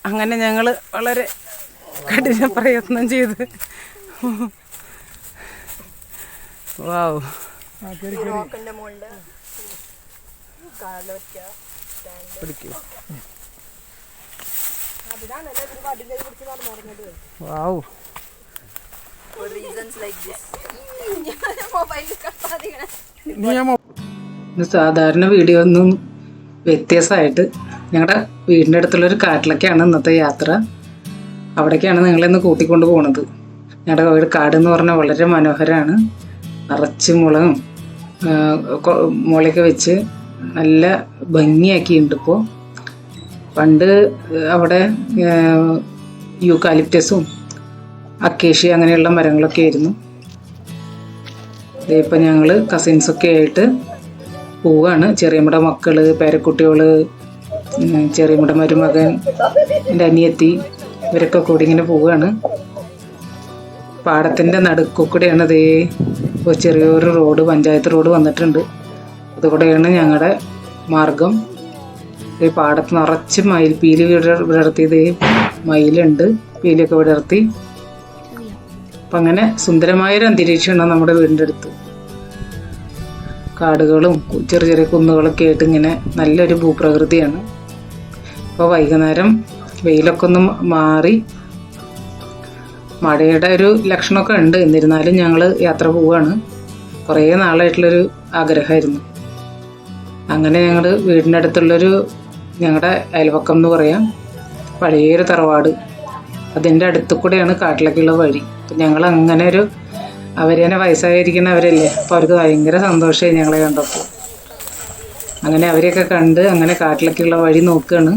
അങ്ങനെ ഞങ്ങൾ വളരെ കഠിന പ്രയത്നം ചെയ്ത് വാവ് പിടിക്കൂ. വാവ് സാധാരണ വീഡിയോ ഒന്നും വ്യത്യാസമായിട്ട് ഞങ്ങളുടെ വീടിൻ്റെ അടുത്തുള്ളൊരു കാട്ടിലേക്കാണ് ഇന്നത്തെ യാത്ര. അവിടേക്കാണ് നിങ്ങളിന്ന് കൂട്ടിക്കൊണ്ട് പോണത്. ഞങ്ങളുടെ വീട് കാട് എന്ന് പറഞ്ഞാൽ വളരെ മനോഹരമാണ്. നിറച്ച് മുളകും മുളയൊക്കെ വെച്ച് നല്ല ഭംഗിയാക്കിയിട്ടുണ്ട്. ഇപ്പോൾ പണ്ട് അവിടെ യൂക്കാലിപ്റ്റസും അക്കേഷ്യ അങ്ങനെയുള്ള മരങ്ങളൊക്കെ ആയിരുന്നു. ഇപ്പം ഞങ്ങൾ കസിൻസൊക്കെ ആയിട്ട് പോവുകയാണ്. ചെറിയമ്മയുടെ മക്കൾ, പേരക്കുട്ടികൾ, ചെറിയമ്മയുടെ മരുമകൻ, എൻ്റെ അനിയത്തി, ഇവരൊക്കെ കൂടി ഇങ്ങനെ പോവുകയാണ്. പാടത്തിൻ്റെ നടുക്കൂടെയാണ് ഇതേ ചെറിയൊരു റോഡ്, പഞ്ചായത്ത് റോഡ് വന്നിട്ടുണ്ട്. അതുകൂടെയാണ് ഞങ്ങളുടെ മാർഗം. ഈ പാടത്ത് നിറച്ച് മയിൽ പീലി വിടർത്തിയത്, മയിലുണ്ട്, പീലിയൊക്കെ വിടർത്തി. അപ്പം അങ്ങനെ സുന്ദരമായൊരു അന്തരീക്ഷമാണ് നമ്മുടെ വീടിൻ്റെ അടുത്ത്. കാടുകളും ചെറിയ ചെറിയ കുന്നുകളൊക്കെ ആയിട്ട് ഇങ്ങനെ നല്ലൊരു ഭൂപ്രകൃതിയാണ്. ഇപ്പോൾ വൈകുന്നേരം വെയിലൊക്കെ ഒന്ന് മാറി മഴയുടെ ഒരു ലക്ഷണമൊക്കെ ഉണ്ട്. എന്നിരുന്നാലും ഞങ്ങൾ യാത്ര പോവുകയാണ്. കുറേ നാളായിട്ടുള്ളൊരു ആഗ്രഹമായിരുന്നു. അങ്ങനെ ഞങ്ങൾ വീടിൻ്റെ അടുത്തുള്ളൊരു ഞങ്ങളുടെ അയൽവക്കം എന്ന് പറയാം, പഴയൊരു തറവാട്, അതിൻ്റെ അടുത്ത് കൂടെയാണ് കാട്ടിലേക്കുള്ള വഴി. അപ്പം ഞങ്ങൾ അങ്ങനെ ഒരു അവരേനെ വയസ്സായിരിക്കുന്നവരല്ലേ, അപ്പോൾ അവർക്ക് ഭയങ്കര സന്തോഷമായി ഞങ്ങളെ കണ്ടപ്പോൾ. അങ്ങനെ അവരെയൊക്കെ കണ്ട് അങ്ങനെ കാട്ടിലേക്കുള്ള വഴി നോക്കുകയാണ്.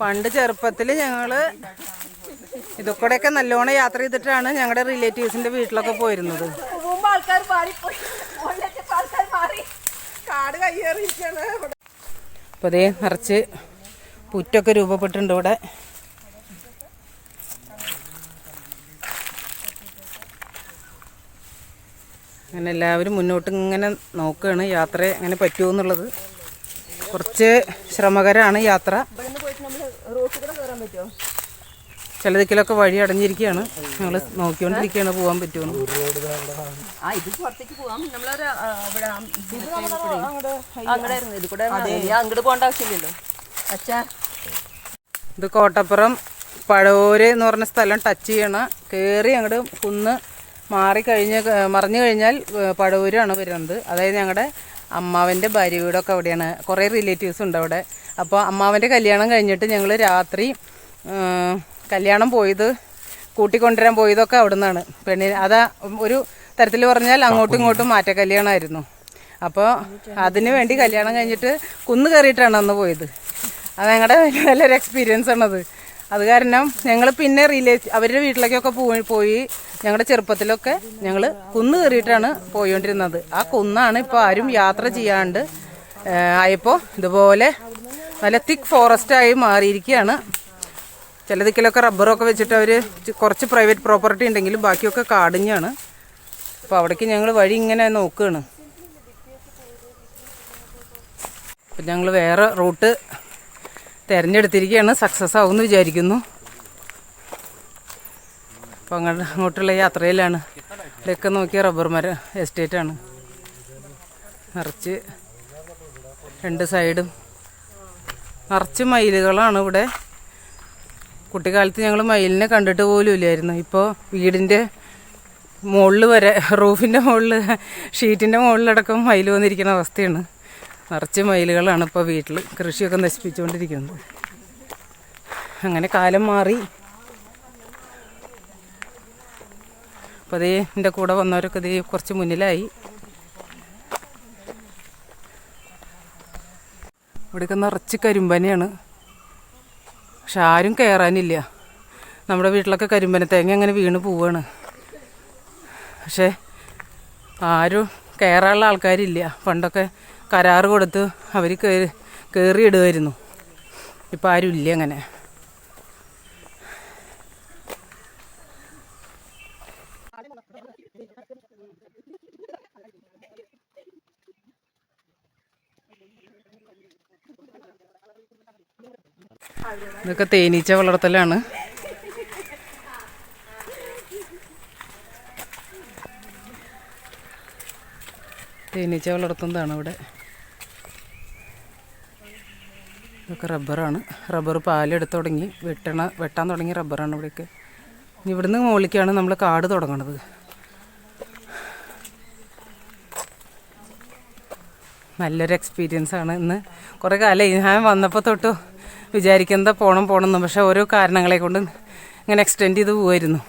പണ്ട് ചെറുപ്പത്തിൽ ഞങ്ങള് ഇതൊക്കെയൊക്കെ നല്ലോണം യാത്ര ചെയ്തിട്ടാണ് ഞങ്ങളുടെ റിലേറ്റീവ്സിന്റെ വീട്ടിലൊക്കെ പോയിരുന്നത്. അപ്പോൾ അതേ നിറച്ച് പുറ്റൊക്കെ രൂപപ്പെട്ടിട്ടുണ്ട് ഇവിടെ. അങ്ങനെ എല്ലാവരും മുന്നോട്ട് ഇങ്ങനെ നോക്കുകയാണ് യാത്ര എങ്ങനെ പറ്റുമോ എന്നുള്ളത്. കുറച്ച് ശ്രമകരമാണ് യാത്ര. ചില ദിക്കിലൊക്കെ വഴി അടഞ്ഞിരിക്കുകയാണ്. ഞങ്ങൾ നോക്കിക്കൊണ്ടിരിക്കുകയാണ് പോകാൻ പറ്റുമെന്ന്. ഇത് കോട്ടപ്പുറം പഴവൂര് എന്ന് പറഞ്ഞ സ്ഥലം ടച്ച് ചെയ്യണം. കയറി അങ്ങോട്ട് കുന്ന് മറിഞ്ഞു കഴിഞ്ഞാൽ പഴവൂരാണ് വരുന്നത്. അതായത് ഞങ്ങളുടെ അമ്മാവൻ്റെ ഭാര്യ വീടൊക്കെ അവിടെയാണ്. കുറേ റിലേറ്റീവ്സ് ഉണ്ട് അവിടെ. അപ്പോൾ അമ്മാവൻ്റെ കല്യാണം കഴിഞ്ഞിട്ട് ഞങ്ങൾ രാത്രി കല്യാണം പോയത്, കൂട്ടിക്കൊണ്ടുവരാൻ പോയതൊക്കെ അവിടെ നിന്നാണ്. പെണ്ണിന് അതാ ഒരു തരത്തിൽ പറഞ്ഞാൽ അങ്ങോട്ടും ഇങ്ങോട്ടും മാറ്റ കല്യാണമായിരുന്നു. അപ്പോൾ അതിന് വേണ്ടി കല്യാണം കഴിഞ്ഞിട്ട് കുന്ന് കയറിയിട്ടാണ് അന്ന് പോയത്. അത് ഞങ്ങളുടെ നല്ലൊരു എക്സ്പീരിയൻസ് ആണത്. അത് കാരണം ഞങ്ങൾ പിന്നെ അവരുടെ വീട്ടിലേക്കൊക്കെ പോയി ഞങ്ങളുടെ ചെറുപ്പത്തിലൊക്കെ ഞങ്ങൾ കുന്ന് കയറിയിട്ടാണ് പോയിക്കൊണ്ടിരുന്നത്. ആ കുന്നാണ് ഇപ്പോൾ ആരും യാത്ര ചെയ്യാണ്ട് ആയപ്പോൾ ഇതുപോലെ നല്ല തിക്ക് ഫോറസ്റ്റായി മാറിയിരിക്കുകയാണ്. ചില ദിക്കിലൊക്കെ റബ്ബറൊക്കെ വെച്ചിട്ട് അവർ കുറച്ച് പ്രൈവറ്റ് പ്രോപ്പർട്ടി ഉണ്ടെങ്കിലും ബാക്കിയൊക്കെ കാടിഞ്ഞാണ്. അപ്പോൾ അവിടേക്ക് ഞങ്ങൾ വഴി ഇങ്ങനെ നോക്കുകയാണ്. അപ്പം ഞങ്ങൾ വേറെ റൂട്ട് തിരഞ്ഞെടുത്തിരിക്കുകയാണ്. സക്സസ് ആവുമെന്ന് വിചാരിക്കുന്നു. അപ്പോൾ അങ്ങോട്ടുള്ള യാത്രയിലാണ്. ഇവിടെയൊക്കെ നോക്കിയ റബ്ബർ മരം എസ്റ്റേറ്റാണ്. നിറച്ച് രണ്ട് സൈഡും നിറച്ച് മയിലുകളാണ് ഇവിടെ. കുട്ടിക്കാലത്ത് ഞങ്ങൾ മയിലിനെ കണ്ടിട്ട് പോലും ഇല്ലായിരുന്നു. ഇപ്പോൾ വീടിൻ്റെ മുകളിൽ വരെ, റൂഫിൻ്റെ മുകളിൽ, ഷീറ്റിൻ്റെ മുകളിലടക്കം മയിൽ വന്നിരിക്കുന്ന അവസ്ഥയാണ്. നിറച്ച് മയിലുകളാണ് ഇപ്പോൾ വീട്ടിൽ. കൃഷിയൊക്കെ നശിപ്പിച്ചുകൊണ്ടിരിക്കുന്നത്. അങ്ങനെ കാലം മാറി. അപ്പോൾ അതേ എൻ്റെ കൂടെ വന്നവരൊക്കെ ഇതേ കുറച്ച് മുന്നിലായി. ഇവിടെയൊക്കെ നിറച്ച് കരിമ്പനയാണ്. പക്ഷെ ആരും കയറാനില്ല. നമ്മുടെ വീട്ടിലൊക്കെ കരിമ്പന തേങ്ങ അങ്ങനെ വീണ് പോവാണ്. പക്ഷേ ആരും കയറാനുള്ള ആൾക്കാരില്ല. പണ്ടൊക്കെ കരാറ് കൊടുത്ത് അവർ കയറിയിടുമായിരുന്നു. ഇപ്പം ആരും ഇല്ല അങ്ങനെ. ഇതൊക്കെ തേനീച്ച വളർത്തലാണ്. തേനീച്ച വളർത്തുന്നതാണ് ഇവിടെ. ഇതൊക്കെ റബ്ബറാണ്. റബ്ബർ പാലെടുത്ത് തുടങ്ങി വെട്ടാൻ തുടങ്ങി റബ്ബറാണ് ഇവിടെയൊക്കെ. ഇവിടുന്ന് മുകളിലേക്കാണ് നമ്മൾ കാട് തുടങ്ങണത്. നല്ലൊരു എക്സ്പീരിയൻസ് ആണ്. ഇന്ന് കുറേ കാലമായി ഞാൻ വന്നപ്പോൾ തൊട്ട് വിചാരിക്കുന്നത് പോകണമെന്ന്. പക്ഷേ ഓരോ കാരണങ്ങളെ കൊണ്ട് ഇങ്ങനെ എക്സ്റ്റെൻഡ് ചെയ്ത് പോവായിരുന്നു.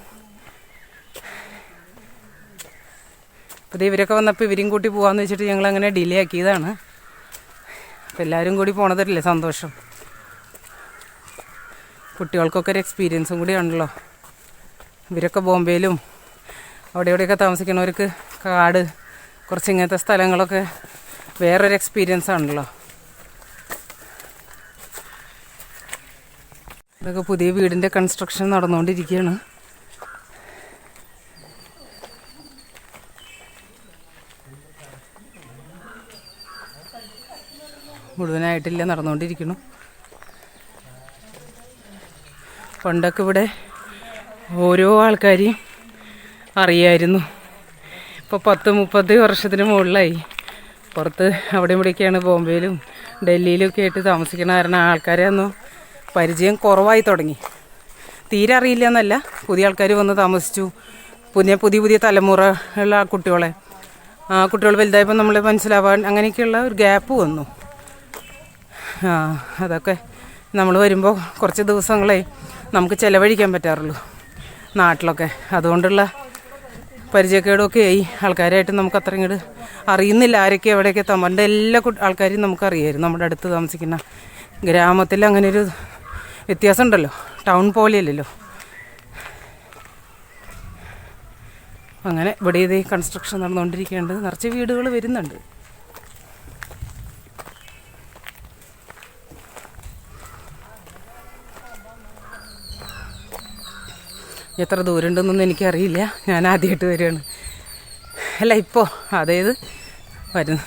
അപ്പോൾ ഇവരൊക്കെ വന്നപ്പോൾ ഇവരും കൂട്ടി പോകാമെന്ന് വെച്ചിട്ട് ഞങ്ങൾ അങ്ങനെ ഡിലേ ആക്കിയതാണ്. അപ്പോൾ എല്ലാവരും കൂടി പോണതല്ലേ സന്തോഷം. കുട്ടികൾക്കൊക്കെ ഒരു എക്സ്പീരിയൻസും കൂടിയാണല്ലോ. ഇവരൊക്കെ ബോംബെയിലും അവിടെ ഇവിടെയൊക്കെ താമസിക്കുന്നവർക്ക് കാട് കുറച്ച് ഇങ്ങനത്തെ സ്ഥലങ്ങളൊക്കെ വേറൊരു എക്സ്പീരിയൻസ് ആണല്ലോ. ഇതൊക്കെ പുതിയ വീടിൻ്റെ കൺസ്ട്രക്ഷൻ നടന്നുകൊണ്ടിരിക്കുകയാണ്. മുഴുവനായിട്ടില്ല, നടന്നുകൊണ്ടിരിക്കുന്നു. പണ്ടൊക്കെ ഇവിടെ ഓരോ ആൾക്കാരെയും അറിയായിരുന്നു. ഇപ്പോൾ 10-30 വർഷത്തിന് മുകളിലായി. പുറത്ത് അവിടെ ഇവിടെയൊക്കെയാണ് ബോംബെയിലും ഡൽഹിയിലൊക്കെ ആയിട്ട് താമസിക്കുന്ന കാരണം ആൾക്കാരെ ഒന്നും പരിചയം കുറവായി തുടങ്ങി. തീരെ അറിയില്ല എന്നല്ല, പുതിയ ആൾക്കാർ വന്ന് താമസിച്ചു. പുതിയ തലമുറയുള്ള കുട്ടികൾ വലുതായപ്പോൾ നമ്മൾ മനസ്സിലാവാൻ അങ്ങനെയൊക്കെയുള്ള ഒരു ഗ്യാപ്പ് വന്നു. അതൊക്കെ നമ്മൾ വരുമ്പോൾ കുറച്ച് ദിവസങ്ങളെ നമുക്ക് ചിലവഴിക്കാൻ പറ്റാറുള്ളൂ നാട്ടിലൊക്കെ. അതുകൊണ്ടുള്ള പരിചയക്കേടൊക്കെ ആയി ആൾക്കാരായിട്ട് നമുക്ക് അത്ര ഇങ്ങോട്ട് അറിയുന്നില്ല ആരൊക്കെ എവിടെയൊക്കെ നമ്മുടെ എല്ലാ ആൾക്കാരെയും നമുക്കറിയായിരുന്നു. നമ്മുടെ അടുത്ത് താമസിക്കുന്ന ഗ്രാമത്തിൽ അങ്ങനെ ഒരു വ്യത്യാസം ഉണ്ടല്ലോ, ടൗൺ പോലെയല്ലല്ലോ. അങ്ങനെ ഇവിടെ ഇത് കൺസ്ട്രക്ഷൻ നടന്നുകൊണ്ടിരിക്കുന്നുണ്ട്. നിറച്ച് വീടുകൾ വരുന്നുണ്ട്. എത്ര ദൂരം ഉണ്ടെന്നൊന്നും എനിക്കറിയില്ല. ഞാൻ ആദ്യമായിട്ട് വരികയാണ്. അല്ല ഇപ്പോൾ അതായത്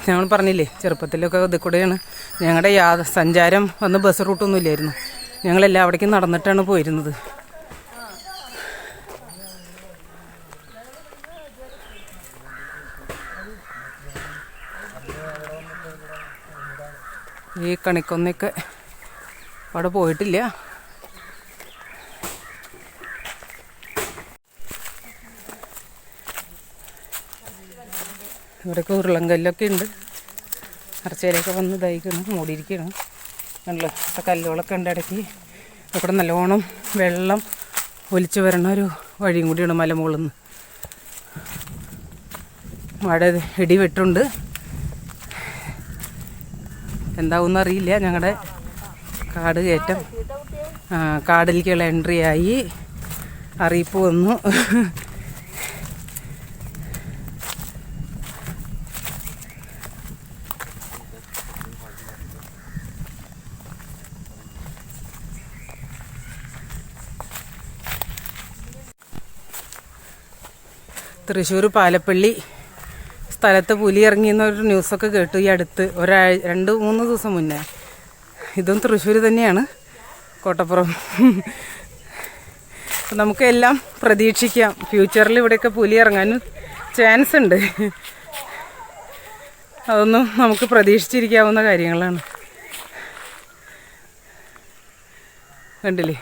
ഞങ്ങൾ പറഞ്ഞില്ലേ ചെറുപ്പത്തിലൊക്കെ ഇത് കൂടെയാണ് ഞങ്ങളുടെ സഞ്ചാരം. വന്ന് ബസ് റൂട്ടൊന്നും ഇല്ലായിരുന്നു. ഞങ്ങളെല്ലാം അവിടേക്കും നടന്നിട്ടാണ് പോയിരുന്നത്. ഈ കണിക്കൊന്നൊക്കെ അവിടെ പോയിട്ടില്ല. ഇവിടെയൊക്കെ ഉരുളങ്കല്ലൊക്കെ ഉണ്ട്. അറച്ചയിലൊക്കെ വന്ന് ഇതായിക്കണം, മൂടിയിരിക്കണം. കണ്ടല്ലോ ഇപ്പം കല്ലുകളൊക്കെ ഉണ്ട് ഇടയ്ക്ക്. ഇവിടെ നല്ലോണം വെള്ളം ഒലിച്ചു വരണ ഒരു വഴിയും കൂടിയാണ് മലമുകളിൽ നിന്ന്. മഴ ഇടിവെട്ടുണ്ട്. എന്താവുമെന്ന് അറിയില്ല. ഞങ്ങളുടെ കാട് കയറ്റം കാടിലേക്കുള്ള എൻട്രി ആയി. അറിയിപ്പ് വന്നു. തൃശ്ശൂർ പാലപ്പള്ളി സ്ഥലത്ത് പുലി ഇറങ്ങിയെന്നൊരു ന്യൂസൊക്കെ കേട്ടു ഈ അടുത്ത് 2-3 ദിവസം മുന്നേ. ഇതും തൃശ്ശൂർ തന്നെയാണ്, കോട്ടപ്പുറം. നമുക്കെല്ലാം പ്രതീക്ഷിക്കാം. ഫ്യൂച്ചറിൽ ഇവിടെയൊക്കെ പുലി ഇറങ്ങാനും ചാൻസ് ഉണ്ട്. അതൊന്നും നമുക്ക് പ്രതീക്ഷിച്ചിരിക്കാവുന്ന കാര്യങ്ങളാണ്. കണ്ടില്ലേ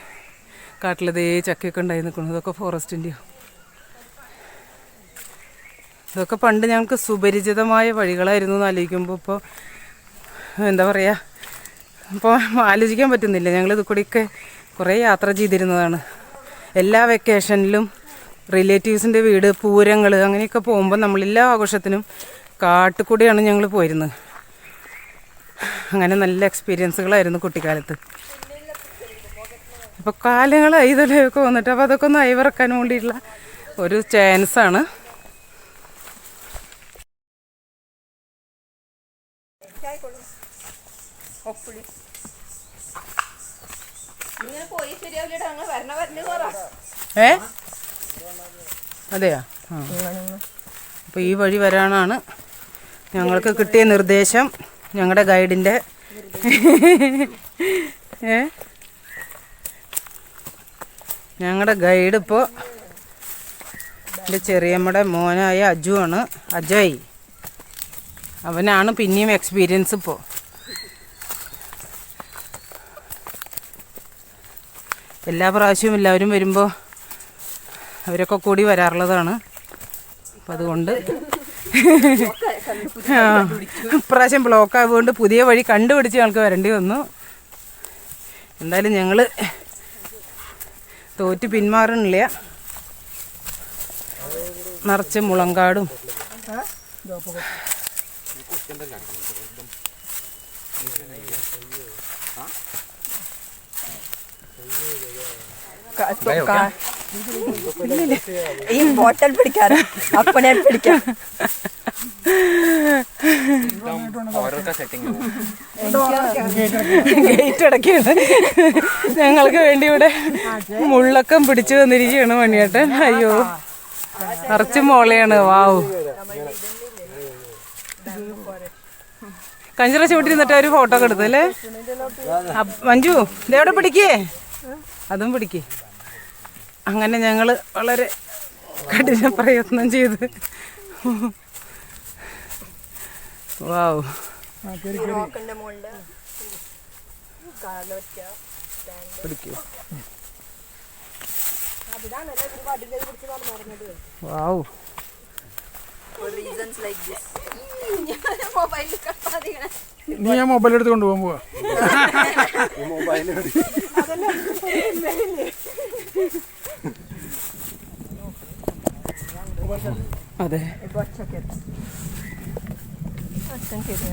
കാട്ടിലതേ ചക്കയൊക്കെ ഉണ്ടായി നിൽക്കുന്നു. ഇതൊക്കെ ഫോറസ്റ്റിൻ്റെയോ. ഇതൊക്കെ പണ്ട് ഞങ്ങൾക്ക് സുപരിചിതമായ വഴികളായിരുന്നു എന്ന് ആലോചിക്കുമ്പോൾ ഇപ്പോൾ എന്താ പറയുക, ഇപ്പോൾ ആലോചിക്കാൻ പറ്റുന്നില്ല. ഞങ്ങൾ ഇത് കൂടിയൊക്കെ കുറേ യാത്ര ചെയ്തിരുന്നതാണ്. എല്ലാ വെക്കേഷനിലും റിലേറ്റീവ്സിൻ്റെ വീട്, പൂരങ്ങൾ അങ്ങനെയൊക്കെ പോകുമ്പോൾ നമ്മളെല്ലാ ആഘോഷത്തിനും കാട്ടിൽക്കൂടെയാണ് ഞങ്ങൾ പോയിരുന്നത്. അങ്ങനെ നല്ല എക്സ്പീരിയൻസുകളായിരുന്നു കുട്ടിക്കാലത്ത്. ഇപ്പോൾ കാലങ്ങളായി ഇതിലൊക്കെ വന്നിട്ട് അപ്പോൾ അതൊക്കെ ഒന്ന് അയവിറക്കാൻ വേണ്ടിയിട്ടുള്ള ഒരു ചാൻസാണ്. അതെയാ? അപ്പോൾ ഈ വഴി വരാനാണ് ഞങ്ങൾക്ക് കിട്ടിയ നിർദ്ദേശം ഞങ്ങളുടെ ഗൈഡിൻ്റെ. ഞങ്ങളുടെ ഗൈഡ് ഇപ്പോൾ എൻ്റെ ചെറിയമ്മയുടെ മോനായ അജുവാണ്. അജയ് അവനാണ് പിന്നെയും എക്സ്പീരിയൻസ്. ഇപ്പോൾ എല്ലാ പ്രാവശ്യവും എല്ലാവരും വരുമ്പോൾ അവരൊക്കെ കൂടി വരാറുള്ളതാണ്. അപ്പം അതുകൊണ്ട് ഇപ്രാവശ്യം ബ്ലോക്ക് ആയതുകൊണ്ട് പുതിയ വഴി കണ്ടുപിടിച്ച് ഞങ്ങൾക്ക് വരേണ്ടി വന്നു. എന്തായാലും ഞങ്ങൾ തോറ്റ് പിന്മാറണില്ല. നിറച്ച് മുളങ്കാടും ഈ ബോട്ടൽ പിടിക്കാറ് അപ്പനെ പിടിക്കാം. ഗേറ്റ് അടക്കിയാണ് ഞങ്ങൾക്ക് വേണ്ടി ഇവിടെ മുള്ളക്കം പിടിച്ചു വന്നിരിക്കുകയാണ് മണിയേട്ടൻ. അയ്യോ നിറച്ച് മോളയാണ്. വാവ്, കഞ്ചറ ചവിട്ടിരുന്നിട്ട് ഒരു ഫോട്ടോ ഒക്കെ എടുത്തല്ലേ മഞ്ജു. ഇതെവിടെ പിടിക്കേ, അതും പിടിക്കേ. അങ്ങനെ ഞങ്ങൾ വളരെ കഠിന പ്രയത്നം ചെയ്ത് വാവ് വാവ്. നീ ഞാൻ മൊബൈൽ എടുത്ത് കൊണ്ടുപോകാൻ പോവാ. അതെ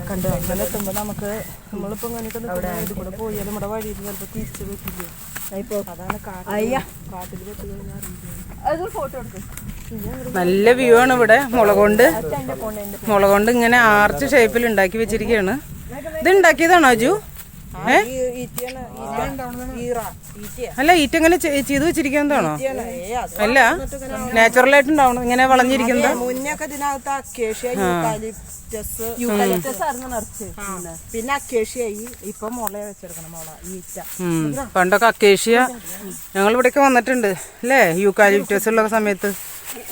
കണ്ടു. അങ്ങനെ എത്തുമ്പോൾ നമുക്ക് നമ്മളിപ്പോൾ ഇങ്ങനെയൊക്കെ കൂടെ പോയാലും നമ്മുടെ വഴിയിൽ ചിലപ്പോൾ തിരിച്ചു പറ്റില്ല. അതാണ് കാട്ടിൽ വെച്ച് കഴിഞ്ഞാൽ ഫോട്ടോ എടുക്കും. നല്ല വ്യൂ ആണ് ഇവിടെ. മുളകൊണ്ട് ഇങ്ങനെ ആർച്ച് ഷേപ്പിൽ ഉണ്ടാക്കി വെച്ചിരിക്കുകയാണ്. ഇത് ഉണ്ടാക്കിയതാണോ അജു? അല്ല, ഈറ്റ ഇങ്ങനെ ചെയ്ത് വെച്ചിരിക്കുന്നതാണോ? അല്ല, നാച്ചുറൽ ആയിട്ട് ഉണ്ടാവണം ഇങ്ങനെ വളഞ്ഞിരിക്കുന്നത്. മുന്നൊക്കെ ഇതിനകത്ത് അക്കേഷ്യ, യൂക്കാലിപ്റ്റസ് ആയിരുന്നു നിറച്ച്. പിന്നെ അക്കേഷ്യായി. ഇപ്പൊ മുള വെച്ചെടുക്കണം, മുള ഈറ്റ. പണ്ടൊക്കെ അക്കേഷ്യ ഞങ്ങൾ ഇവിടെയൊക്കെ വന്നിട്ടുണ്ട് അല്ലേ? യൂക്കാലിപ്റ്റസ് ഉള്ള സമയത്ത്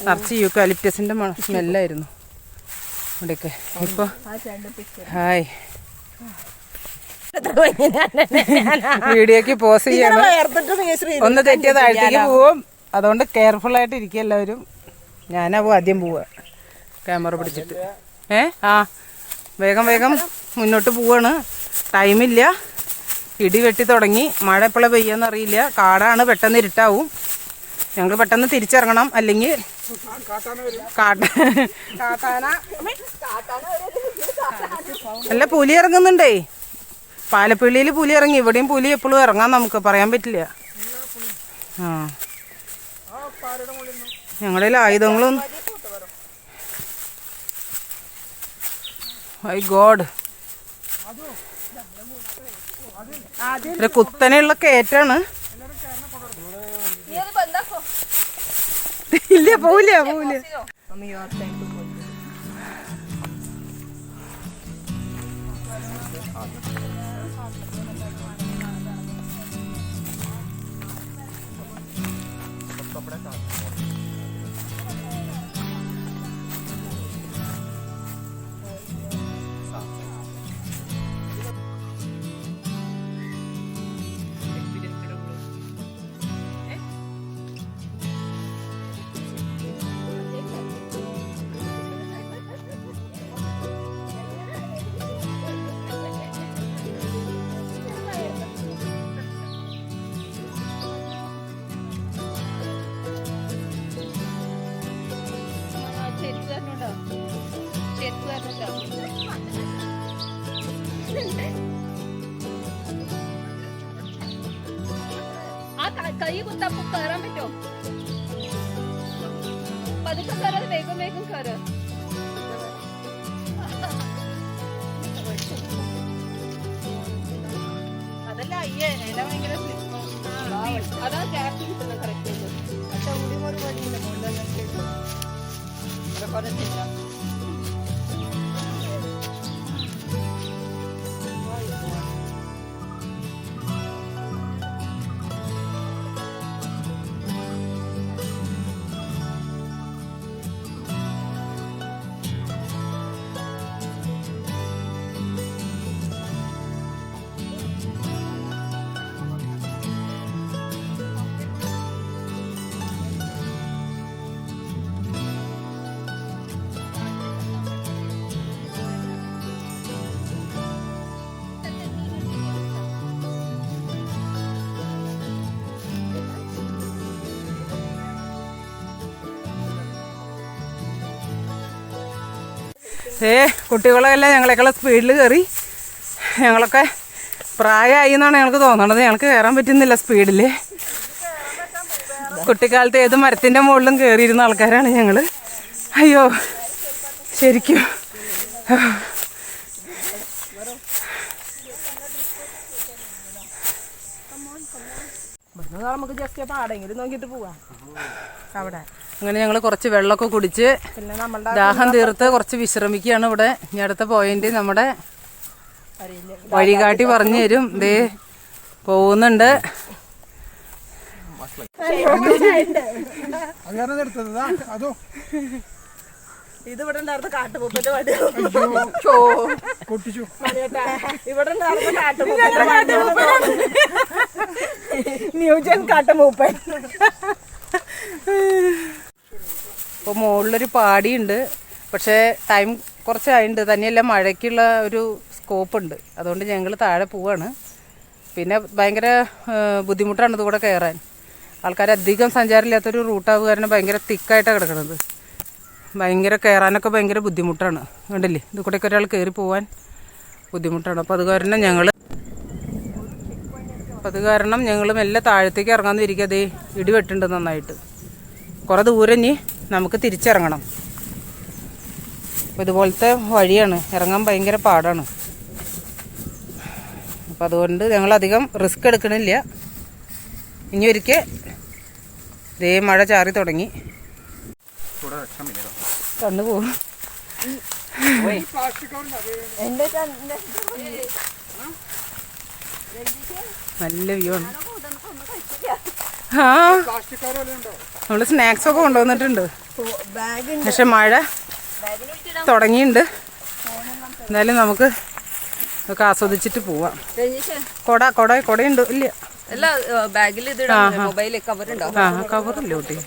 നിറച്ച് യൂക്കാലിപ്റ്റസിന്റെ സ്മെല്ലായിരുന്നു ഇവിടെയൊക്കെ. ഇപ്പൊ ഹായ് വീഡിയോക്ക് പോസ് ചെയ്യണം. ഒന്ന് തെറ്റിയ താഴത്തേക്ക് പോവും. അതുകൊണ്ട് കെയർഫുൾ ആയിട്ട് ഇരിക്കുക എല്ലാവരും. ഞാനാവും ആദ്യം പോവുക ക്യാമറ പിടിച്ചിട്ട്. വേഗം വേഗം മുന്നോട്ട് പോവാണ്. ടൈമില്ല. ഇടി വെട്ടി തുടങ്ങി. മഴ എപ്പോഴാണ് പെയ്യാന്ന് അറിയില്ല. കാടാണ്, പെട്ടെന്ന് ഇരുട്ടാവും. ഞങ്ങൾ പെട്ടെന്ന് തിരിച്ചിറങ്ങണം, അല്ലെങ്കിൽ അല്ല പുലി ഇറങ്ങുന്നുണ്ടേ. പാലപ്പള്ളിയിൽ പുലി ഇറങ്ങി. ഇവിടെയും പുലി എപ്പോഴും ഇറങ്ങാൻ നമുക്ക് പറയാൻ പറ്റില്ല. ഞങ്ങളിൽ ആയുധങ്ങളും മൈ ഗോഡ്, ഒരു കുത്തനെയുള്ള കയറ്റാണ്. ഇല്ല, പോവില്ല. കൈ കുത്തപ്പോ കയറാൻ പറ്റുമോ? പതുക്കെ കയറാതെ വേഗം വേഗം കയറ്. അതല്ല അയ്യേ, ഭയങ്കര അതാ ഗ്യാപ്പ് കിട്ടുന്നത് കറക്റ്റ്. പക്ഷെ കൂടി ഒരു പണിയില്ല, കുറച്ചില്ല. കുട്ടികളെല്ലാം ഞങ്ങളെക്കാളും സ്പീഡിൽ കയറി. ഞങ്ങളൊക്കെ പ്രായമായി എന്നാണ് ഞങ്ങൾക്ക് തോന്നണത്. ഞങ്ങൾക്ക് കയറാൻ പറ്റുന്നില്ല സ്പീഡിൽ. കുട്ടിക്കാലത്ത് ഏത് മരത്തിൻ്റെ മുകളിലും കയറിയിരുന്ന ആൾക്കാരാണ് ഞങ്ങൾ. അയ്യോ ശരിക്കും നമുക്ക് ജസ്റ്റ് പാടെങ്കിലും നോക്കിയിട്ട് പോവാം അവിടെ. അങ്ങനെ ഞങ്ങൾ കുറച്ച് വെള്ളമൊക്കെ കുടിച്ച് പിന്നെ നമ്മളുടെ ദാഹം തീർത്ത് കുറച്ച് വിശ്രമിക്കുകയാണ് ഇവിടെ. ഇനി അടുത്ത പോയിന്റ് നമ്മുടെ വഴികാട്ടി പറഞ്ഞു തരും. ദേ പോകുന്നുണ്ട്. ഇതിവിടെ ഉണ്ടായിരുന്ന കാട്ടുപൂപ്പന്റെ വണ്ടി. ഇവിടെ ഉണ്ടായിരുന്ന കാട്ടുപൂപ്പന്റെ ന്യൂജൻ കാട്ടുമൂപ്പൻ. ഇപ്പോൾ മുകളിലൊരു പാടിയുണ്ട്. പക്ഷേ ടൈം കുറച്ചായിട്ടുണ്ട്. തന്നെയല്ല മഴയ്ക്കുള്ള ഒരു സ്കോപ്പ് ഉണ്ട്. അതുകൊണ്ട് ഞങ്ങൾ താഴെ പോവാണ്. പിന്നെ ഭയങ്കര ബുദ്ധിമുട്ടാണ് ഇതുകൂടെ കയറാൻ. ആൾക്കാരധികം സഞ്ചാരമില്ലാത്തൊരു റൂട്ടാവുക കാരണം ഭയങ്കര തിക്കായിട്ടാണ് കിടക്കുന്നത്. ഭയങ്കര കയറാനൊക്കെ ഭയങ്കര ബുദ്ധിമുട്ടാണ്. കണ്ടില്ലേ, ഇത് കൂടെയൊക്കെ ഒരാൾ കയറി പോകാൻ ബുദ്ധിമുട്ടാണ്. അപ്പോൾ അത് കാരണം ഞങ്ങൾ മെല്ലെ താഴത്തേക്ക് ഇറങ്ങാമെന്ന് ഇരിക്കുക. അതേ ഇടി വെട്ടുണ്ട് നന്നായിട്ട്. കുറേ ദൂരം ഇനി നമുക്ക് തിരിച്ചിറങ്ങണം. അപ്പോൾ ഇതുപോലത്തെ വഴിയാണ്, ഇറങ്ങാൻ ഭയങ്കര പാടാണ്. അപ്പം അതുകൊണ്ട് ഞങ്ങളധികം റിസ്ക് എടുക്കണില്ല. ഇനി ഒരിക്കൽ ദേ മഴ ചാറി തുടങ്ങി. കണ്ണു പോകും. നല്ല വ്യൂ ആണ്. ആ നമ്മള് സ്നാക്സ് ഒക്കെ കൊണ്ടുവന്നിട്ടുണ്ട്. പക്ഷെ മഴ തുടങ്ങിയിട്ടുണ്ട്. എന്തായാലും നമുക്ക് ഒക്കെ ആസ്വദിച്ചിട്ട് പോവാം. കൊടയുണ്ട് ഇല്ല? ബാഗിൽ മൊബൈൽ കവറുണ്ടോ? കവറില്ല കുട്ടി.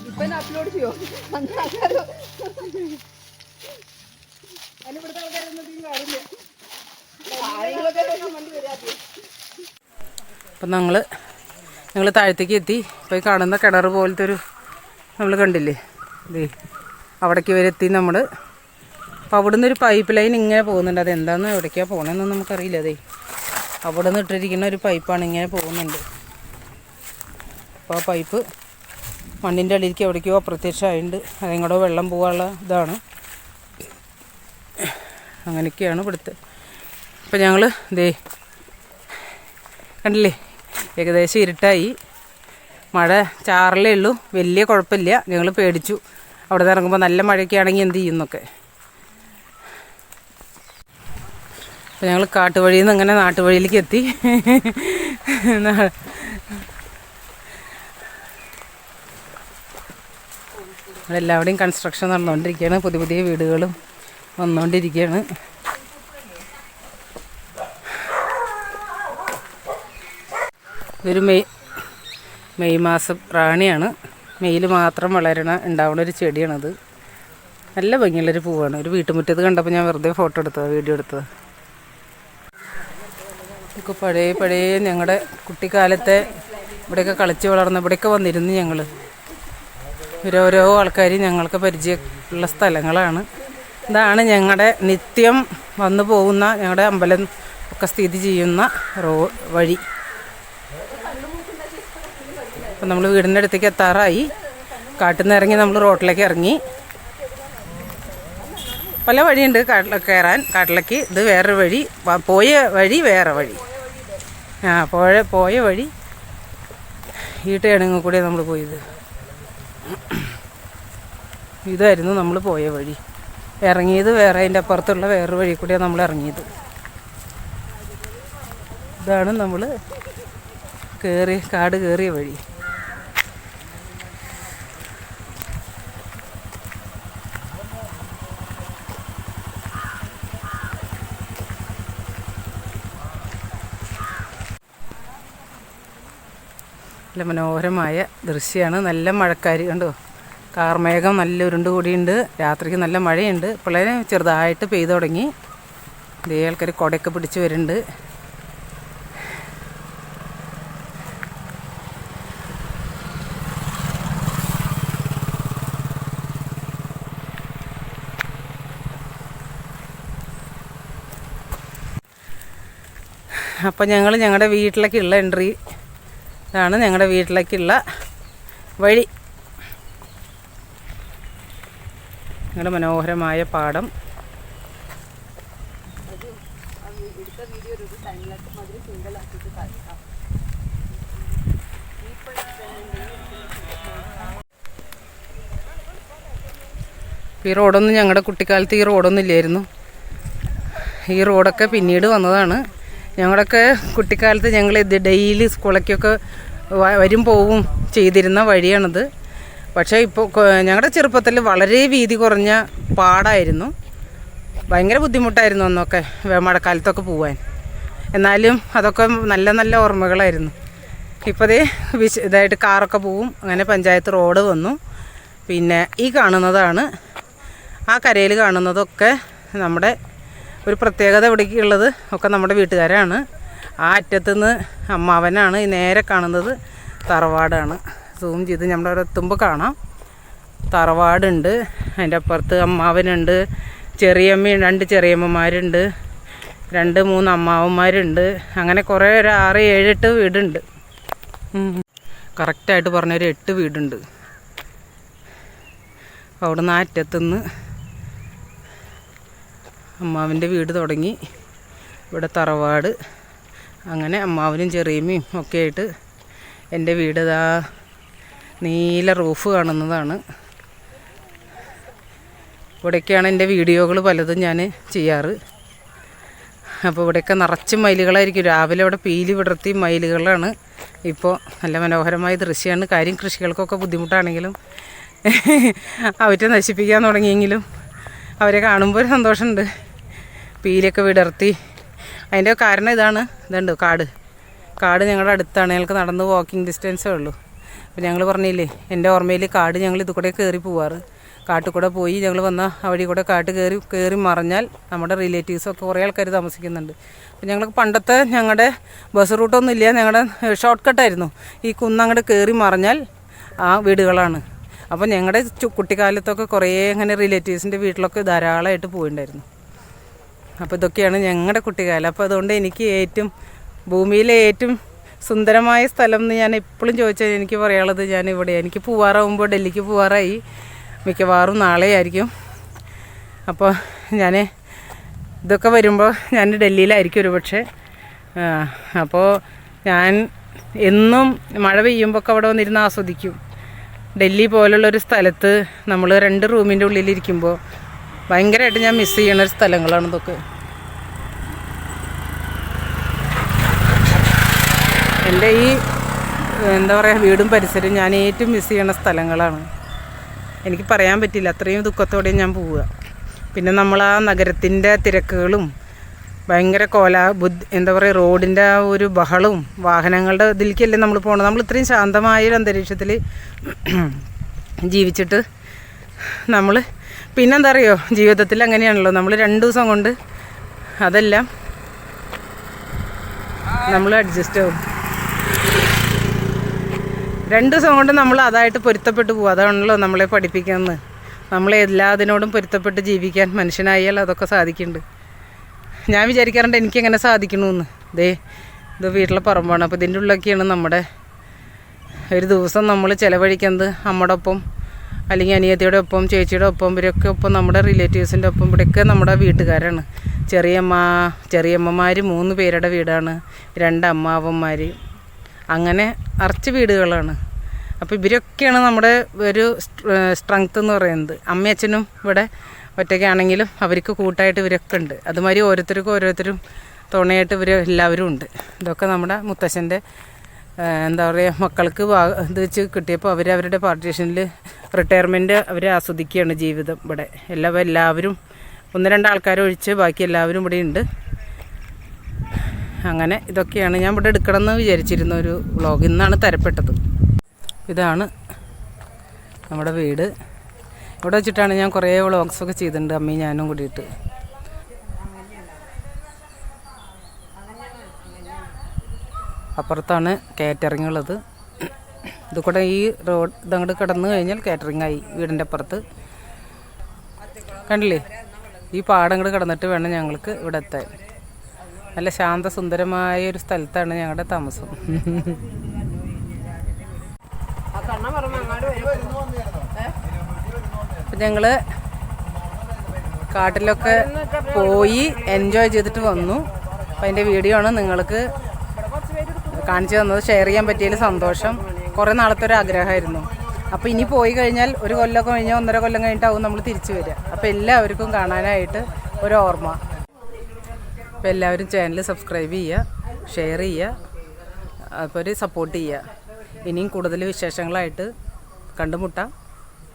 ഇപ്പൊ അപ്ലോഡ് ചെയ്യോ? അപ്പം ഞങ്ങൾ താഴത്തേക്ക് എത്തി. ഇപ്പോൾ ഈ കാണുന്ന കിണർ പോലത്തെ ഒരു നമ്മൾ കണ്ടില്ലേ, ഇതേ അവിടേക്ക് വരെ എത്തി നമ്മൾ. അപ്പോൾ അവിടെ നിന്നൊരു പൈപ്പ് ലൈൻ ഇങ്ങനെ പോകുന്നുണ്ട്. അതെന്താണെന്ന് എവിടേക്കാണ് പോകണമെന്നൊന്നും നമുക്കറിയില്ല. അതേ അവിടെ നിന്ന് ഇട്ടിരിക്കുന്ന ഒരു പൈപ്പാണ് ഇങ്ങനെ പോകുന്നുണ്ട്. അപ്പോൾ ആ പൈപ്പ് മണ്ണിൻ്റെ അടിയിലേക്ക് എവിടേക്കോ അപ്രത്യക്ഷമായിട്ടുണ്ട്. അതിങ്ങോട്ടോ വെള്ളം പോകാനുള്ള ഇതാണ്. അങ്ങനെയൊക്കെയാണ് ഇവിടുത്തെ. അപ്പോൾ ഞങ്ങൾ ദേ കണ്ടില്ലേ, ഏകദേശം ഇരുട്ടായി. മഴ ചാറലേ ഉള്ളൂ, വലിയ കുഴപ്പമില്ല. ഞങ്ങൾ പേടിച്ചു അവിടെ നിന്ന് ഇറങ്ങുമ്പോൾ നല്ല മഴയൊക്കെ ആണെങ്കിൽ എന്ത് ചെയ്യുന്നൊക്കെ. അപ്പോൾ ഞങ്ങൾ കാട്ടുവഴിയിൽ നിന്ന് അങ്ങനെ നാട്ടുവഴിയിലേക്ക് എത്തി. ഇവിടെ എല്ലാവിടെയും കൺസ്ട്രക്ഷൻ നടന്നുകൊണ്ടിരിക്കുകയാണ്. പുതിയ പുതിയ വീടുകളും വന്നുകൊണ്ടിരിക്കുകയാണ്. ഇതൊരു മെയ് മാസം റാണിയാണ്. മെയ്യിൽ മാത്രം ഉണ്ടാവുന്ന ഒരു ചെടിയാണത്. നല്ല ഭംഗിയുള്ളൊരു പൂവാണ്. ഒരു വീട്ടുമുറ്റത്ത് കണ്ടപ്പോൾ ഞാൻ വെറുതെ ഫോട്ടോ എടുത്തത്, വീഡിയോ എടുത്തത്. ഇതൊക്കെ പഴയ ഞങ്ങളുടെ കുട്ടിക്കാലത്തെ ഇവിടെയൊക്കെ കളിച്ച് വളർന്ന ഇവിടെയൊക്കെ വന്നിരുന്നു ഞങ്ങൾ. ഓരോരോ ആൾക്കാർ ഞങ്ങൾക്ക് പരിചയമുള്ള സ്ഥലങ്ങളാണ്. ഇതാണ് ഞങ്ങളുടെ നിത്യം വന്നു പോകുന്ന ഞങ്ങളുടെ അമ്പലം ഒക്കെ സ്ഥിതി ചെയ്യുന്ന വഴി. അപ്പം നമ്മൾ വീടിൻ്റെ അടുത്തേക്ക് എത്താറായി. കാട്ടിൽ നിന്ന് ഇറങ്ങി നമ്മൾ റോട്ടിലേക്ക് ഇറങ്ങി. പല വഴിയുണ്ട് കയറാൻ കാട്ടിലേക്ക്. ഇത് വേറൊരു വഴി, പോയ വഴി വേറെ വഴി. പോയ വഴി ഈ ടേണിങ്ങിൽ കൂടെ നമ്മൾ പോയത്. ഇതായിരുന്നു നമ്മൾ പോയ വഴി. ഇറങ്ങിയത് വേറെ, അതിൻ്റെ അപ്പുറത്തുള്ള വേറൊരു വഴി കൂടിയാണ് നമ്മൾ ഇറങ്ങിയത്. ഇതാണ് നമ്മൾ കാട് കയറിയ വഴി. നല്ല മനോഹരമായ ദൃശ്യമാണ്. നല്ല മഴക്കാർ കണ്ടോ, കാർമേഘം നല്ല ഉരുണ്ട് കൂടിയുണ്ട്. രാത്രിക്ക് നല്ല മഴയുണ്ട്. ഇപ്പോഴേ ചെറുതായിട്ട് പെയ്തു തുടങ്ങി. ഇതേ ആൾക്കാർ കുടയൊക്കെ പിടിച്ച് വരുന്നുണ്ട്. അപ്പം ഞങ്ങൾ ഞങ്ങളുടെ വീട്ടിലേക്കുള്ള എൻട്രി ഇതാണ്. ഞങ്ങളുടെ വീട്ടിലേക്കുള്ള വഴി. ഞങ്ങളുടെ മനോഹരമായ പാടം. ഈ റോഡൊന്നും ഞങ്ങളുടെ കുട്ടിക്കാലത്ത് ഈ റോഡൊന്നും ഇല്ലായിരുന്നു. ഈ റോഡൊക്കെ പിന്നീട് വന്നതാണ്. ഞങ്ങളൊക്കെ കുട്ടിക്കാലത്ത് ഞങ്ങൾ ഡെയിലി സ്കൂളിലേക്കൊക്കെ വരും പോവും ചെയ്തിരുന്ന വഴിയാണിത്. പക്ഷേ ഇപ്പോൾ ഞങ്ങളുടെ ചെറുപ്പത്തിൽ വളരെ വീതി കുറഞ്ഞ പാടായിരുന്നു. ഭയങ്കര ബുദ്ധിമുട്ടായിരുന്നു അന്നൊക്കെ മഴക്കാലത്തൊക്കെ പോവാൻ. എന്നാലും അതൊക്കെ നല്ല നല്ല ഓർമ്മകളായിരുന്നു. ഇപ്പോൾ ഇതായിട്ട് കാറൊക്കെ പോവും. അങ്ങനെ പഞ്ചായത്ത് റോഡ് വന്നു. പിന്നെ ഈ കാണുന്നതാണ്, ആ കരയിൽ കാണുന്നതൊക്കെ നമ്മുടെ ഒരു പ്രത്യേകത. ഇവിടേക്കുള്ളത് ഒക്കെ നമ്മുടെ വീട്ടുകാരാണ്. ആ അറ്റത്തുനിന്ന് അമ്മാവനാണ്. ഈ നേരെ കാണുന്നത് തറവാടാണ്. സൂം ചെയ്ത് നമ്മളവിടെ എത്തുമ്പോൾ കാണാം. തറവാടുണ്ട്, അതിൻ്റെ അപ്പുറത്ത് അമ്മാവനുണ്ട്, രണ്ട് ചെറിയമ്മമാരുണ്ട്, 2-3 അമ്മാവന്മാരുണ്ട്. അങ്ങനെ കുറേ ഒരു 6-7-8 വീടുണ്ട്. കറക്റ്റായിട്ട് പറഞ്ഞൊരു 8 വീടുണ്ട്. അവിടുന്ന് ആ അറ്റത്തുനിന്ന് അമ്മാവൻ്റെ വീട് തുടങ്ങി ഇവിടെ തറവാട്. അങ്ങനെ അമ്മാവനും ചെറിയമ്മയും ഒക്കെ ആയിട്ട് എൻ്റെ വീട് ഇതാ നീല റൂഫ് കാണുന്നതാണ്. ഇവിടേക്കാണ് എൻ്റെ വീഡിയോകൾ പലതും ഞാൻ ചെയ്യാറ്. അപ്പോൾ ഇവിടെയൊക്കെ നിറച്ച് മയിലുകളായിരിക്കും. രാവിലെ ഇവിടെ പീലി വിടർത്തി മയിലുകളാണ്. ഇപ്പോൾ നല്ല മനോഹരമായ ദൃശ്യമാണ്. കാര്യം കൃഷികൾക്കൊക്കെ ബുദ്ധിമുട്ടാണെങ്കിലും അവരെ നശിപ്പിക്കാൻ തുടങ്ങിയെങ്കിലും അവരെ കാണുമ്പോൾ ഒരു സന്തോഷമുണ്ട്. പീലിയൊക്കെ വിടർത്തി. അതിൻ്റെ കാരണം ഇതുണ്ട് കാട് ഞങ്ങളുടെ അടുത്താണ്. ഞങ്ങൾക്ക് നടന്ന് വാക്കിംഗ് ഡിസ്റ്റൻസേ ഉള്ളൂ. അപ്പോൾ ഞങ്ങൾ പറഞ്ഞില്ലേ, എൻ്റെ ഓർമ്മയിൽ കാട് ഞങ്ങൾ ഇത് കൂടെ കയറി പോവാറ്. കാട്ടിൽ കൂടെ പോയി ഞങ്ങൾ വന്ന വഴി കൂടെ കാട്ട് കയറി മറിഞ്ഞാൽ നമ്മുടെ റിലേറ്റീവ്സൊക്കെ കുറേ ആൾക്കാർ താമസിക്കുന്നുണ്ട്. അപ്പോൾ ഞങ്ങൾക്ക് പണ്ടത്തെ ഞങ്ങളുടെ ബസ് റൂട്ടൊന്നും ഇല്ല. ഞങ്ങളുടെ ഷോർട്ട് കട്ടായിരുന്നു. ഈ കുന്നങ്ങോട്ട് കയറി മറിഞ്ഞാൽ ആ വീടുകളാണ്. അപ്പോൾ ഞങ്ങളുടെ കുട്ടിക്കാലത്തൊക്കെ കുറേ അങ്ങനെ റിലേറ്റീവ്സിൻ്റെ വീട്ടിലൊക്കെ ധാരാളമായിട്ട് പോയിട്ടുണ്ടായിരുന്നു. അപ്പോൾ ഇതൊക്കെയാണ് ഞങ്ങളുടെ കുട്ടിക്കാലം. അപ്പോൾ അതുകൊണ്ട് എനിക്ക് ഭൂമിയിലെ ഏറ്റവും സുന്ദരമായ സ്ഥലം എന്ന് ഞാൻ എപ്പോഴും ചോദിച്ചാൽ എനിക്ക് പറയാനുള്ളത് ഞാനിവിടെ. എനിക്ക് പോവാറാവുമ്പോൾ ഡൽഹിക്ക് പോവാറായി. മിക്കവാറും നാളെ ആയിരിക്കും. അപ്പോൾ ഞാൻ ഇതൊക്കെ വരുമ്പോൾ ഞാൻ ഡൽഹിയിലായിരിക്കും ഒരുപക്ഷെ. അപ്പോൾ ഞാൻ എന്നും മഴ പെയ്യുമ്പോൾ ഒക്കെ അവിടെ വന്നിരുന്ന് ആസ്വദിക്കും. ഡൽഹി പോലുള്ളൊരു സ്ഥലത്ത് നമ്മൾ 2 റൂമിൻ്റെ ഉള്ളിലിരിക്കുമ്പോൾ ഭയങ്കരമായിട്ട് ഞാൻ മിസ് ചെയ്യുന്ന സ്ഥലങ്ങളാണ് ഇതൊക്കെ. എൻ്റെ ഈ വീടും പരിസരവും ഞാൻ ഏറ്റവും മിസ് ചെയ്യുന്ന സ്ഥലങ്ങളാണ്. എനിക്ക് പറയാൻ പറ്റില്ല, അത്രയും ദുഃഖത്തോടെ ഞാൻ പോവുക. പിന്നെ നമ്മൾ ആ നഗരത്തിൻ്റെ തിരക്കുകളും ഭയങ്കര എന്താ പറയുക, റോഡിൻ്റെ ആ ഒരു ബഹളവും വാഹനങ്ങളുടെ ഇതിലേക്കല്ലേ നമ്മൾ പോകണം. നമ്മൾ ഇത്രയും ശാന്തമായൊരു അന്തരീക്ഷത്തിൽ ജീവിച്ചിട്ട് നമ്മൾ പിന്നെന്താ അറിയോ, ജീവിതത്തിൽ അങ്ങനെയാണല്ലോ, നമ്മൾ 2 ദിവസം കൊണ്ട് അതെല്ലാം നമ്മൾ അഡ്ജസ്റ്റ് ആവും. 2 ദിവസം കൊണ്ട് നമ്മൾ അതായിട്ട് പൊരുത്തപ്പെട്ട് പോകും. അതാണല്ലോ നമ്മളെ പഠിപ്പിക്കുന്നത്. നമ്മളെ എല്ലാത്തിനോടും പൊരുത്തപ്പെട്ട് ജീവിക്കാൻ മനുഷ്യനായാൽ അതൊക്കെ സാധിക്കുന്നുണ്ട്. ഞാൻ വിചാരിക്കാറുണ്ട് എനിക്കെങ്ങനെ സാധിക്കണമെന്ന്. ഇത് വീട്ടിലെ പറമ്പാണ്. അപ്പോൾ ഇതിൻ്റെ ഉള്ളിലൊക്കെയാണ് നമ്മുടെ ഒരു ദിവസം നമ്മൾ ചിലവഴിക്കുന്നത്. അമ്മയുടെ ഒപ്പം അല്ലെങ്കിൽ അനിയത്തിയുടെ ഒപ്പം, ചേച്ചിയുടെ ഒപ്പം, ഇവരൊക്കെ ഒപ്പം, നമ്മുടെ റിലേറ്റീവ്സിൻ്റെ ഒപ്പം. ഇവിടെയൊക്കെ നമ്മുടെ വീട്ടുകാരാണ്. ചെറിയമ്മമാർ 3 പേരുടെ വീടാണ്, 2 അമ്മാവന്മാർ, അങ്ങനെ അറച്ച് വീടുകളാണ്. അപ്പോൾ ഇവരൊക്കെയാണ് നമ്മുടെ ഒരു സ്ട്രെങ്ത്ത് എന്ന് പറയുന്നത്. അമ്മയും അച്ഛനും ഇവിടെ ഒറ്റയ്ക്കാണെങ്കിലും അവർക്ക് കൂട്ടായിട്ട് ഇവരൊക്കെ ഉണ്ട്. അതുമാതിരി ഓരോരുത്തരും തുണയായിട്ട് ഇവർ എല്ലാവരും ഉണ്ട്. ഇതൊക്കെ നമ്മുടെ മുത്തശ്ശൻ്റെ എന്താ പറയുക, മക്കൾക്ക് ഇത് വെച്ച് കിട്ടിയപ്പോൾ അവരവരുടെ പാർട്ടീഷനിൽ റിട്ടയർമെൻറ്റ് അവർ ആസ്വദിക്കുകയാണ് ജീവിതം. ഇവിടെ എല്ലാവരും 1-2 ആൾക്കാരൊഴിച്ച് ബാക്കി എല്ലാവരും ഇവിടെ ഉണ്ട്. അങ്ങനെ ഇതൊക്കെയാണ് ഞാൻ ഇവിടെ എടുക്കണമെന്ന് വിചാരിച്ചിരുന്ന ഒരു വ്ളോഗ്. ഇന്നാണ് തരപ്പെട്ടത്. ഇതാണ് നമ്മുടെ വീട്. ഇവിടെ വെച്ചിട്ടാണ് ഞാൻ കുറേ വ്ളോഗ്സൊക്കെ ചെയ്തിട്ടുണ്ട്, അമ്മയും ഞാനും കൂടിയിട്ട്. അപ്പുറത്താണ് കാറ്ററിംഗ് ഉള്ളത്. ഇത് കൂടെ ഈ റോഡ് ഇതങ്ങോട്ട് കിടന്നു കഴിഞ്ഞാൽ കാറ്ററിംഗ് ആയി. വീടിൻ്റെ അപ്പുറത്ത് കണ്ടില്ലേ, ഈ പാടം കൂടെ കിടന്നിട്ട് വേണം ഞങ്ങൾക്ക് ഇവിടെ എത്താൻ. നല്ല ശാന്തസുന്ദരമായ ഒരു സ്ഥലത്താണ് ഞങ്ങളുടെ താമസം. അപ്പം ഞങ്ങൾ കാട്ടിലൊക്കെ പോയി എൻജോയ് ചെയ്തിട്ട് വന്നു. അപ്പം അതിൻ്റെ വീഡിയോ ആണ് നിങ്ങൾക്ക് കാണിച്ചു തന്നത്. ഷെയർ ചെയ്യാൻ പറ്റിയതിൽ സന്തോഷം. കുറേ നാളത്തെ ഒരു ആഗ്രഹമായിരുന്നു. അപ്പോൾ ഇനി പോയി കഴിഞ്ഞാൽ 1 കൊല്ലമൊക്കെ കഴിഞ്ഞാൽ 1.5 കൊല്ലം കഴിഞ്ഞിട്ടാവും നമ്മൾ തിരിച്ചു വരിക. അപ്പോൾ എല്ലാവർക്കും കാണാനായിട്ട് ഒരു ഓർമ്മ. അപ്പോൾ എല്ലാവരും ചാനൽ സബ്സ്ക്രൈബ് ചെയ്യുക, ഷെയർ ചെയ്യുക, അപ്പോൾ ഒരു സപ്പോർട്ട് ചെയ്യുക. ഇനിയും കൂടുതൽ വിശേഷങ്ങളായിട്ട് കണ്ടുമുട്ടാം.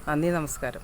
നന്ദി, നമസ്കാരം.